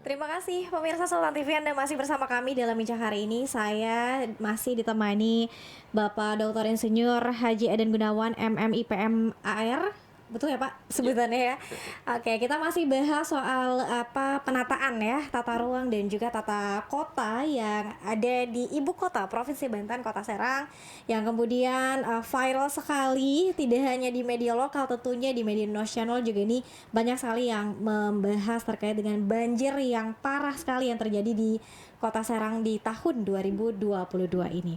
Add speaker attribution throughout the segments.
Speaker 1: Terima kasih pemirsa Sultan TV, Anda masih bersama kami dalam bincang hari ini. Saya masih ditemani Bapak Dr. Insinyur Haji Aden Gunawan, MM IPM AR. Betul ya Pak sebutannya ya? Oke, kita masih bahas soal penataan ya, tata ruang dan juga tata kota yang ada di ibu kota Provinsi Banten, Kota Serang, yang kemudian viral sekali, tidak hanya di media lokal, tentunya di media nasional juga ini banyak sekali yang membahas terkait dengan banjir yang parah sekali yang terjadi di Kota Serang di tahun 2022 ini.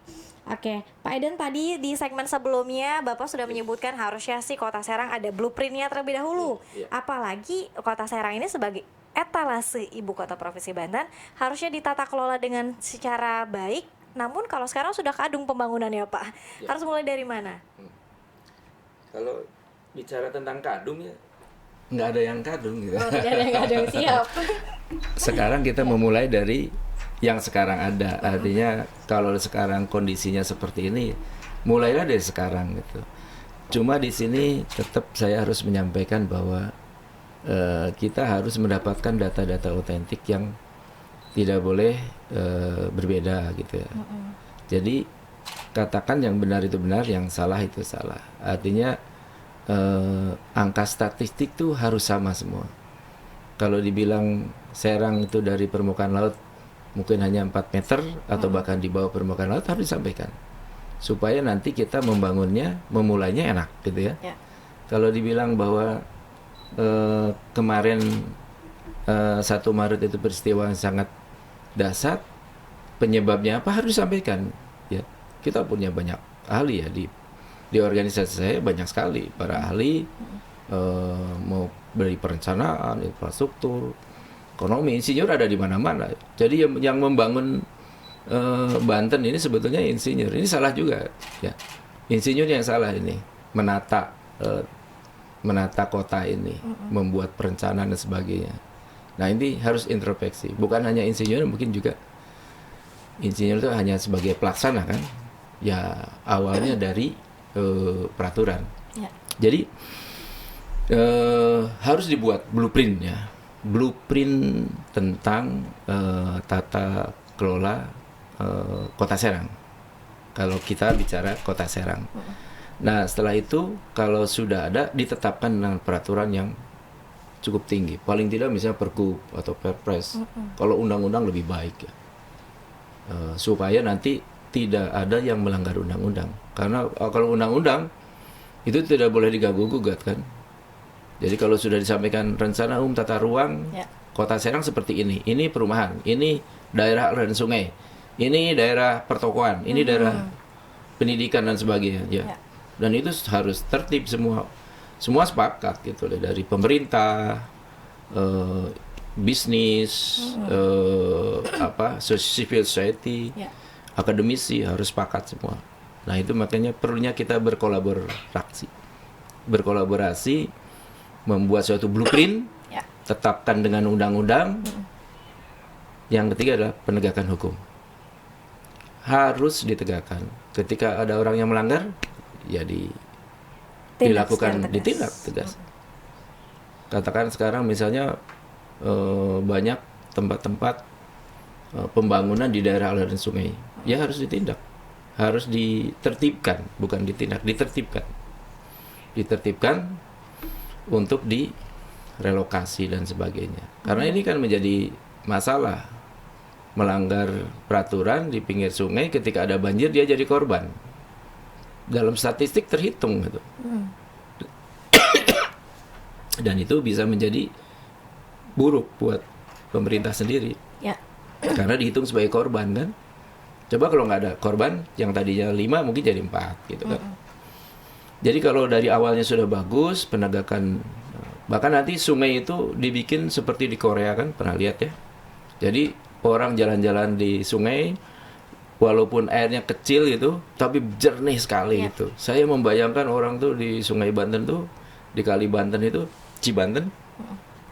Speaker 1: Oke, Pak Eden, tadi di segmen sebelumnya Bapak sudah menyebutkan harusnya sih Kota Serang ada blueprintnya terlebih dahulu. Apalagi Kota Serang ini sebagai etalase ibu kota Provinsi Banten harusnya ditata kelola dengan secara baik. Namun kalau sekarang sudah kadung pembangunannya Pak, harus mulai dari mana?
Speaker 2: Kalau bicara tentang kadung ya nggak ada yang kadung gitu.
Speaker 1: Tidak ada yang kadung, siap.
Speaker 2: Sekarang kita memulai dari yang sekarang ada. Artinya kalau sekarang kondisinya seperti ini, mulailah dari sekarang gitu. Cuma di sini tetap saya harus menyampaikan bahwa kita harus mendapatkan data-data otentik yang tidak boleh berbeda gitu ya. Jadi katakan yang benar itu benar, yang salah itu salah. Artinya angka statistik tuh harus sama semua. Kalau dibilang Serang itu dari permukaan laut mungkin hanya 4 meter atau bahkan di bawah permukaan laut, harus disampaikan supaya nanti kita memulainya enak gitu ya. Kalau dibilang bahwa kemarin 1 Maret itu peristiwa yang sangat dahsyat, penyebabnya apa harus disampaikan ya. Kita punya banyak ahli ya di organisasi saya, banyak sekali para ahli, mau dari perencanaan, infrastruktur, ekonomi, insinyur ada di mana-mana. Jadi yang membangun Banten ini sebetulnya insinyur. Ini salah juga ya. Insinyur yang salah ini menata kota ini, membuat perencanaan dan sebagainya. Nah, ini harus introspeksi. Bukan hanya insinyur, mungkin juga insinyur itu hanya sebagai pelaksana kan. Ya awalnya dari peraturan. Jadi harus dibuat blueprintnya. Blueprint tentang tata kelola Kota Serang. Kalau kita bicara Kota Serang. Nah, setelah itu kalau sudah ada, ditetapkan dengan peraturan yang cukup tinggi. Paling tidak misalnya Pergub atau Perpres. Kalau undang-undang lebih baik ya. Supaya nanti tidak ada yang melanggar undang-undang. Karena kalau undang-undang itu tidak boleh diganggu-gugat kan. Jadi kalau sudah disampaikan rencana umum tata ruang Kota Serang seperti ini perumahan, ini daerah aliran sungai, ini daerah pertokoan, ini daerah pendidikan dan sebagainya ya. Dan itu harus tertib, semua sepakat gitu dari pemerintah, bisnis, civil society, akademisi harus sepakat semua. Nah, itu makanya perlunya kita berkolaborasi, membuat suatu blueprint, tetapkan dengan undang-undang. Yang ketiga adalah penegakan hukum. Harus ditegakkan. Ketika ada orang yang melanggar, ya ditindak tegas. Katakan sekarang misalnya banyak tempat-tempat pembangunan di daerah aliran sungai, ya harus ditindak. Harus ditertibkan, bukan ditindak, ditertibkan untuk direlokasi dan sebagainya. Karena ini kan menjadi masalah, melanggar peraturan di pinggir sungai, ketika ada banjir dia jadi korban. Dalam statistik terhitung gitu. Dan itu bisa menjadi buruk buat pemerintah sendiri. Karena dihitung sebagai korban kan. Coba kalau nggak ada korban, yang tadinya 5 mungkin jadi 4 gitu kan. Jadi kalau dari awalnya sudah bagus penegakan, bahkan nanti sungai itu dibikin seperti di Korea kan, pernah lihat ya. Jadi orang jalan-jalan di sungai, walaupun airnya kecil gitu, tapi jernih sekali gitu. Saya membayangkan orang tuh di Sungai Banten tuh, di Kali Banten itu, Cibanten,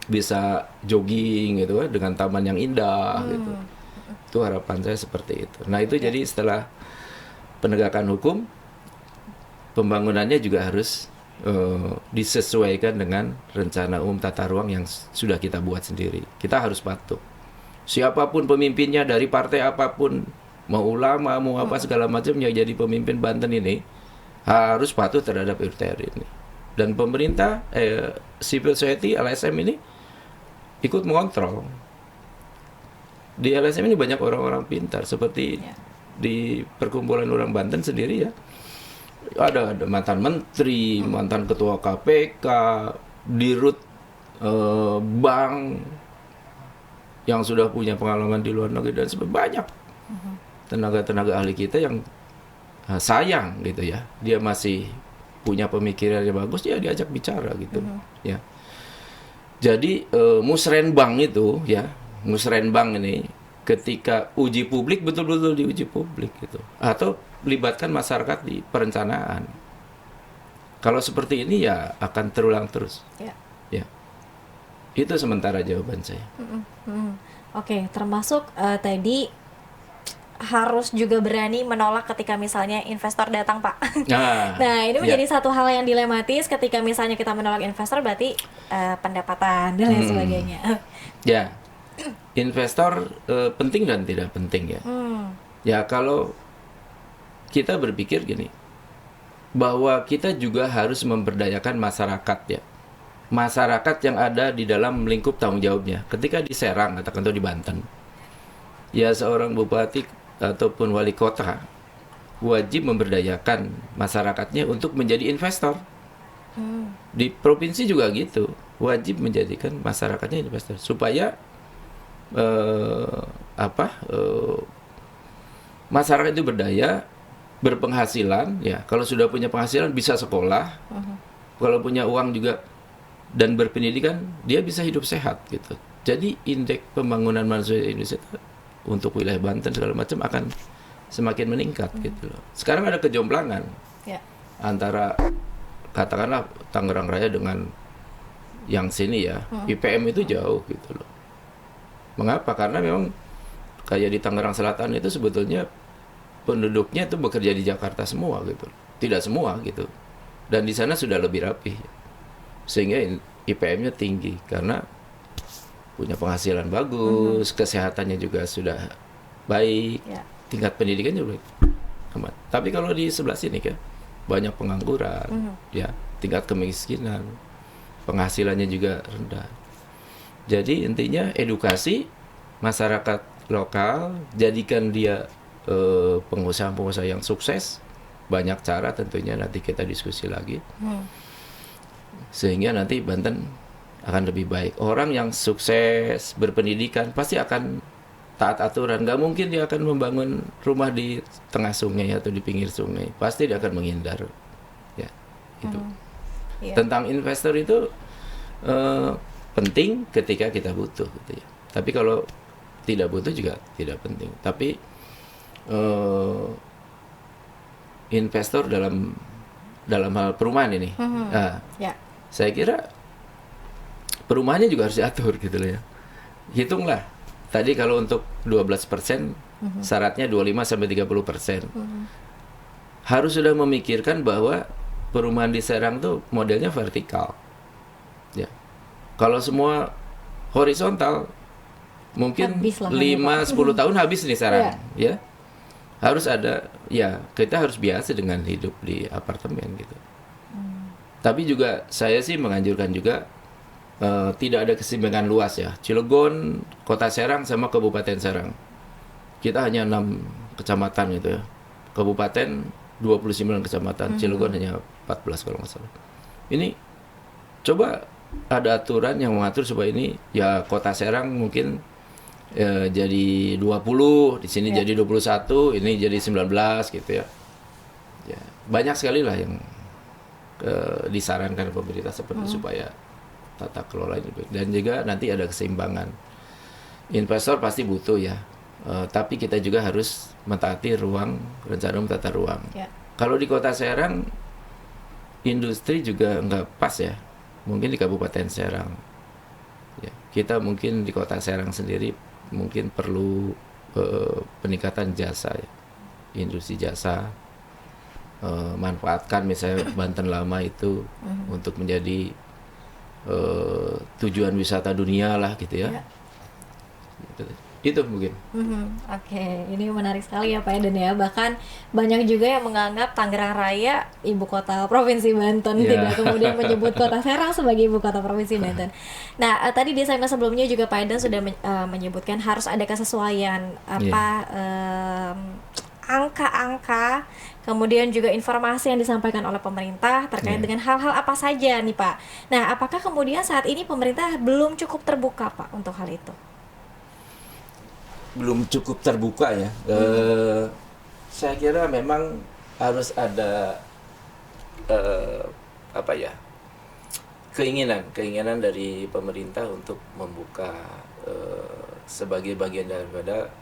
Speaker 2: bisa jogging gitu kan, dengan taman yang indah gitu. Itu harapan saya seperti itu. Nah itu jadi setelah penegakan hukum, pembangunannya juga harus disesuaikan dengan rencana umum tata ruang yang sudah kita buat sendiri. Kita harus patuh. Siapapun pemimpinnya dari partai apapun, mau ulama, mau apa segala macam yang jadi pemimpin Banten ini harus patuh terhadap RUTR ini. Dan pemerintah, civil society, LSM ini ikut mengontrol. Di LSM ini banyak orang-orang pintar seperti di perkumpulan orang Banten sendiri ya. Ada mantan menteri, mantan ketua KPK, dirut bank yang sudah punya pengalaman di luar negeri dan banyak tenaga-tenaga ahli kita yang sayang gitu ya. Dia masih punya pemikiran yang bagus, dia diajak bicara gitu ya. Jadi musrenbang itu ya, musrenbang ini ketika uji publik betul-betul diuji publik gitu, atau libatkan masyarakat di perencanaan. Kalau seperti ini ya akan terulang terus. Ya, itu sementara jawaban saya.
Speaker 1: Oke, termasuk tadi harus juga berani menolak ketika misalnya investor datang, Pak. Nah, ini menjadi satu hal yang dilematis ketika misalnya kita menolak investor, berarti pendapatan dan lain sebagainya.
Speaker 2: Ya, investor penting dan tidak penting ya. Ya, kalau kita berpikir gini, bahwa kita juga harus memberdayakan masyarakat ya. Masyarakat yang ada di dalam lingkup tanggung jawabnya. Ketika di Serang atau di Banten, ya seorang bupati ataupun wali kota wajib memberdayakan masyarakatnya untuk menjadi investor. Di provinsi juga gitu, wajib menjadikan masyarakatnya investor supaya masyarakat itu berdaya, berpenghasilan ya. Kalau sudah punya penghasilan bisa sekolah, kalau punya uang juga dan berpendidikan, dia bisa hidup sehat gitu. Jadi indeks pembangunan manusia di Indonesia untuk wilayah Banten segala macam akan semakin meningkat gitu loh. Sekarang ada kejomblangan antara katakanlah Tangerang Raya dengan yang sini ya, IPM itu jauh gitu loh. Mengapa? Karena memang kayak di Tangerang Selatan itu sebetulnya penduduknya itu bekerja di Jakarta semua gitu, tidak semua gitu. Dan di sana sudah lebih rapi, sehingga IPM-nya tinggi karena punya penghasilan bagus, kesehatannya juga sudah baik, tingkat pendidikannya baik. Tapi kalau di sebelah sini kan banyak pengangguran, ya, tingkat kemiskinan, penghasilannya juga rendah. Jadi intinya edukasi masyarakat lokal, jadikan dia pengusaha-pengusaha yang sukses. Banyak cara tentunya, nanti kita diskusi lagi, sehingga nanti Banten akan lebih baik. Orang yang sukses berpendidikan pasti akan taat aturan. Gak mungkin dia akan membangun rumah di tengah sungai atau di pinggir sungai. Pasti dia akan menghindar. Ya, itu. Tentang investor itu penting ketika kita butuh, gitu ya. Tapi kalau tidak butuh juga tidak penting. Tapi investor dalam hal perumahan ini, saya kira perumahannya juga harus diatur gitu loh ya. Hitunglah. Tadi kalau untuk 12%, syaratnya 25-30%. Harus sudah memikirkan bahwa perumahan di Serang tuh modelnya vertikal. Ya. Kalau semua horizontal, mungkin 5-10 tahun habis nih Serang, ya. Harus ada, ya, kita harus biasa dengan hidup di apartemen gitu. Tapi juga saya sih menganjurkan juga tidak ada keseimbangan luas ya. Cilegon, Kota Serang sama Kabupaten Serang. Kita hanya 6 kecamatan gitu ya. Kabupaten 29 kecamatan, Cilegon hanya 14 kalau nggak salah. Ini coba ada aturan yang mengatur supaya ini ya Kota Serang mungkin jadi 20, di sini jadi 21, ini jadi 19 gitu ya. Ya, banyak sekali lah yang disarankan pemerintah seperti supaya tata kelola ini baik. Dan juga nanti ada keseimbangan. Investor pasti butuh ya, tapi kita juga harus mentaati ruang, rencana tata ruang. Kalau di Kota Serang, industri juga nggak pas ya. Mungkin di Kabupaten Serang. Ya, kita mungkin di Kota Serang sendiri mungkin perlu peningkatan jasa ya. Industri jasa. Manfaatkan misalnya Banten Lama itu untuk menjadi tujuan wisata dunia lah gitu ya. Gitu. Itu mungkin.
Speaker 1: Oke, ini menarik sekali ya Pak Eden ya. Bahkan banyak juga yang menganggap Tangerang Raya ibu kota Provinsi Banten, tidak kemudian menyebut Kota Serang sebagai ibu kota Provinsi Banten. Nah, tadi di segmen sebelumnya juga Pak Eden sudah menyebutkan harus ada kesesuaian angka-angka, kemudian juga informasi yang disampaikan oleh pemerintah terkait dengan hal-hal apa saja nih Pak. Nah, apakah kemudian saat ini pemerintah belum cukup terbuka Pak untuk hal itu?
Speaker 2: Belum cukup terbuka ya. Saya kira memang harus ada keinginan dari pemerintah untuk membuka sebagai bagian daripada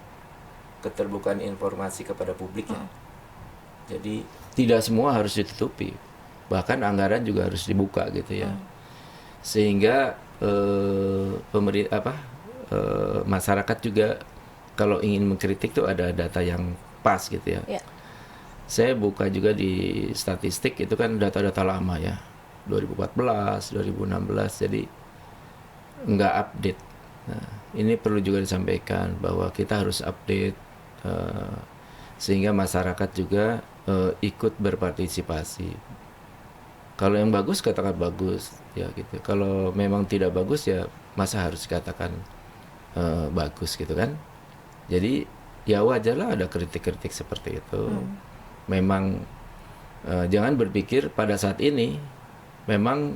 Speaker 2: keterbukaan informasi kepada publik ya. Jadi tidak semua harus ditutupi, bahkan anggaran juga harus dibuka gitu ya, sehingga masyarakat juga kalau ingin mengkritik tuh ada data yang pas gitu ya. Saya buka juga di statistik itu kan data-data lama ya, 2014, 2016, jadi nggak update. Nah, ini perlu juga disampaikan bahwa kita harus update sehingga masyarakat juga ikut berpartisipasi. Kalau yang bagus katakan bagus ya gitu. Kalau memang tidak bagus ya masa harus dikatakan bagus gitu kan. Jadi ya wajarlah ada kritik-kritik seperti itu. Memang jangan berpikir pada saat ini memang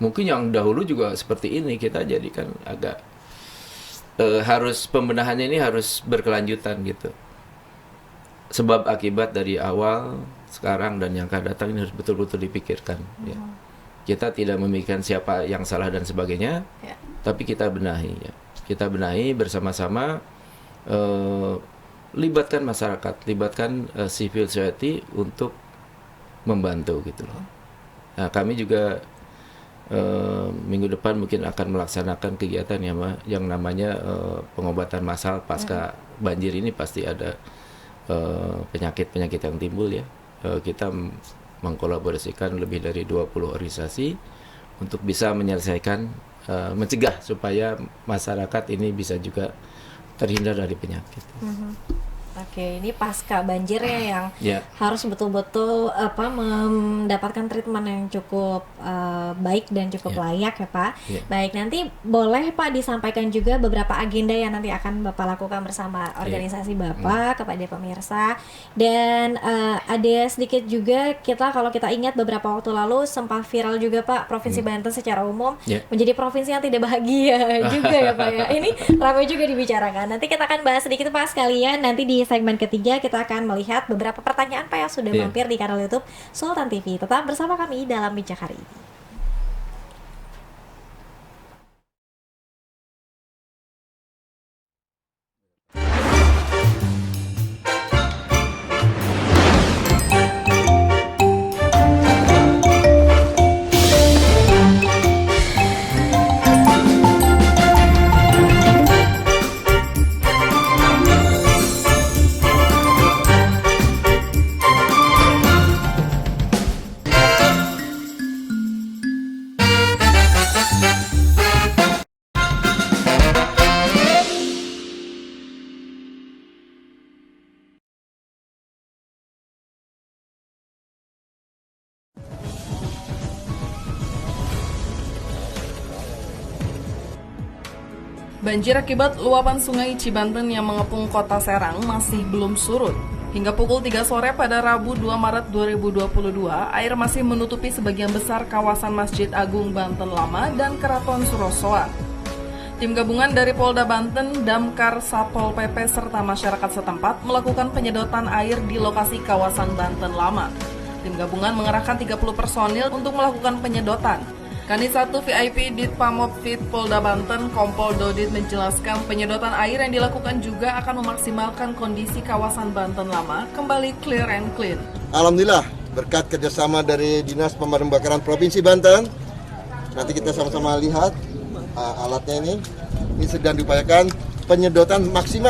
Speaker 2: mungkin yang dahulu juga seperti ini, kita jadi kan agak harus pembenahannya ini harus berkelanjutan gitu. Sebab akibat dari awal, sekarang dan yang akan datang ini harus betul-betul dipikirkan ya. Kita tidak memikirkan siapa yang salah dan sebagainya, tapi kita benahi ya. Kita benahi bersama-sama, libatkan masyarakat, libatkan civil society untuk membantu gitu loh. Nah, kami juga minggu depan mungkin akan melaksanakan kegiatan yang namanya pengobatan massal pasca banjir. Ini pasti ada penyakit-penyakit yang timbul ya. Kita mengkolaborasikan lebih dari 20 organisasi untuk bisa menyelesaikan, mencegah supaya masyarakat ini bisa juga terhindar dari penyakit.
Speaker 1: Oke, ini pasca banjirnya yang harus betul-betul mendapatkan treatment yang cukup baik dan cukup layak ya Pak. Baik, nanti boleh Pak disampaikan juga beberapa agenda yang nanti akan Bapak lakukan bersama organisasi Bapak kepada pemirsa. Dan ada sedikit juga kalau kita ingat beberapa waktu lalu sempat viral juga Pak, Provinsi Banten secara umum menjadi provinsi yang tidak bahagia juga ya Pak ya. Ini ramai juga dibicarakan. Nanti kita akan bahas sedikit Pak sekalian. Nanti di segmen ketiga kita akan melihat beberapa pertanyaan Pak yang sudah mampir di kanal YouTube Sultan TV. Tetap bersama kami dalam Bincang hari ini.
Speaker 3: Banjir akibat luapan sungai Cibanten yang mengepung kota Serang masih belum surut. Hingga pukul 3 sore pada Rabu 2 Maret 2022, air masih menutupi sebagian besar kawasan Masjid Agung Banten Lama dan Keraton Surosoan. Tim gabungan dari Polda Banten, Damkar, Satpol PP, serta masyarakat setempat melakukan penyedotan air di lokasi kawasan Banten Lama. Tim gabungan mengerahkan 30 personil untuk melakukan penyedotan. Kanit 1 VIP Ditpamopvid Polda Banten, Kompol Dodit menjelaskan penyedotan air yang dilakukan juga akan memaksimalkan kondisi kawasan Banten Lama kembali clear and clean.
Speaker 4: Alhamdulillah, berkat kerjasama dari Dinas Pemadam Kebakaran Provinsi Banten, nanti kita sama-sama lihat alatnya ini sedang diupayakan penyedotan maksimal.